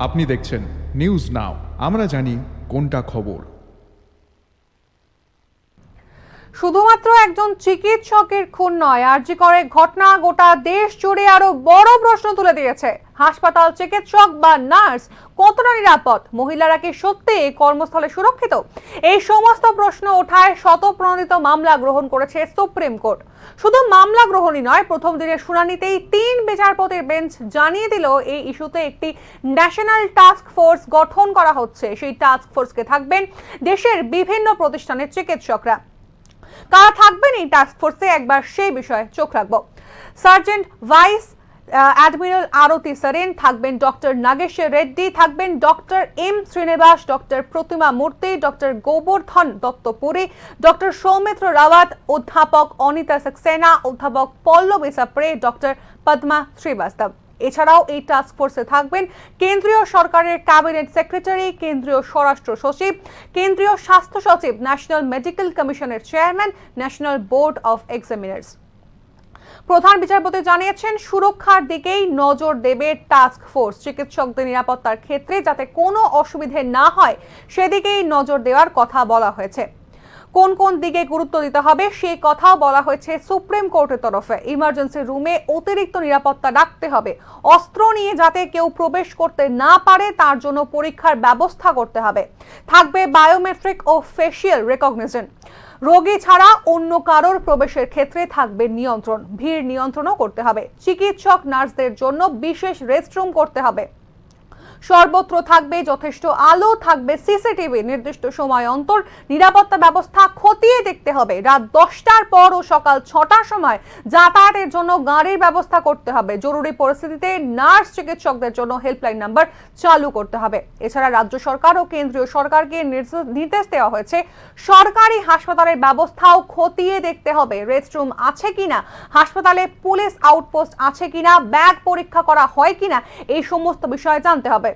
আপনি দেখছেন news now, আমরা জানি কোনটা খবর। শুধুমাত্র একজন চিকিৎসকের খুন নয়, আরজি করে ঘটনা গোটা দেশ জুড়ে আরো বড় প্রশ্ন তুলে দিয়েছে। হাসপাতাল চিকিৎসক বা নার্স কতটা নিরাপদ? মহিলারা কি সত্যি কর্মস্থলে সুরক্ষিত? এই সমস্ত প্রশ্ন ওঠায় শতপ্রণোদিত মামলা গ্রহণ করেছে সুপ্রিম কোর্ট। শুধু মামলা গ্রহণই নয়, প্রথম দিনের শুনানিতেই 3 বিচারপতির বেঞ্চ জানিয়ে দিল এই ইস্যুতে একটি ন্যাশনাল টাস্ক ফোর্স গঠন করা হচ্ছে। সেই টাস্ক ফোর্সকে থাকবেন দেশের বিভিন্ন প্রতিষ্ঠানের চিকিৎসকরা। কারা থাকবেন এই টাস্ক ফোর্সে, একবার সেই বিষয়ে চোখ রাখবো। সার্জেন্ট ভাইস অ্যাডমিরাল আরতি সরেন থাকবেন, ডক্টর নাগেশ্বর রেড্ডি থাকবেন, ডক্টর এম শ্রীনিবাস, ডক্টর প্রতিমা মূর্তি, ডক্টর গোবর্ধন দত্তপুরী, ডক্টর সৌমিত্র রাওয়াত, অধ্যাপক অনিতা সাক্সেনা, অধ্যাপক পল্লবী সাপ্রে, ডক্টর পদ্মা শ্রীবাস্তব। এছাড়াও এই টাস্ক ফোর্সে থাকবেন কেন্দ্রীয় সরকারের ক্যাবিনেট সেক্রেটারি, কেন্দ্রীয় স্বরাষ্ট্র সচিব, কেন্দ্রীয় স্বাস্থ্য সচিব, ন্যাশনাল মেডিকেল কমিশনের chairman, national board of examiners. প্রধান বিচারপতি জানিয়েছেন, সুরক্ষার দিকেই নজর দেবে টাস্ক ফোর্স। চিকিৎসকদের নিরাপত্তার ক্ষেত্রে যাতে কোনো অসুবিধে না হয় সেদিকেই নজর দেওয়ার কথা বলা হয়েছে। কোন কোন দিকে গুরুত্ব দিতে হবে সেই কথাও বলা হয়েছে সুপ্রিম কোর্টের তরফে। ইমার্জেন্সি রুমে অতিরিক্ত নিরাপত্তা রাখতে হবে। অস্ত্র নিয়ে যাতে কেউ প্রবেশ করতে না পারে তার জন্য পরীক্ষার ব্যবস্থা করতে হবে। থাকবে বায়োমেট্রিক ও ফেসিয়াল রেকগনিশন। রোগী ছাড়া অন্য কারোর প্রবেশের ক্ষেত্রে থাকবে নিয়ন্ত্রণ। ভিড় নিয়ন্ত্রণও করতে হবে। চিকিৎসক নার্সদের জন্য বিশেষ রেস্টরুম করতে হবে। সর্বত্র থাকবে যথেষ্ট আলো, থাকবে সিসিটিভি। নির্দিষ্ট সময় অন্তর নিরাপত্তা ব্যবস্থা খতিয়ে দেখতে হবে। রাত 10টার পর ও সকাল 6টার সময় যাতায়াতের জন্য গাড়ির ব্যবস্থা করতে হবে। জরুরি পরিস্থিতিতে নার্স চিকিৎসকদের জন্য হেল্পলাইন নাম্বার চালু করতে হবে। এছাড়া রাজ্য সরকার ও কেন্দ্রীয় সরকারকে নির্দেশ দেওয়া হয়েছে সরকারি হাসপাতালের ব্যবস্থাও খতিয়ে দেখতে হবে। রেস্টরুম আছে কিনা, হাসপাতালে পুলিশ আউটপোস্ট আছে কিনা, ব্যাগ পরীক্ষা করা হয় কিনা, এই সমস্ত বিষয়ে জানতে হবে।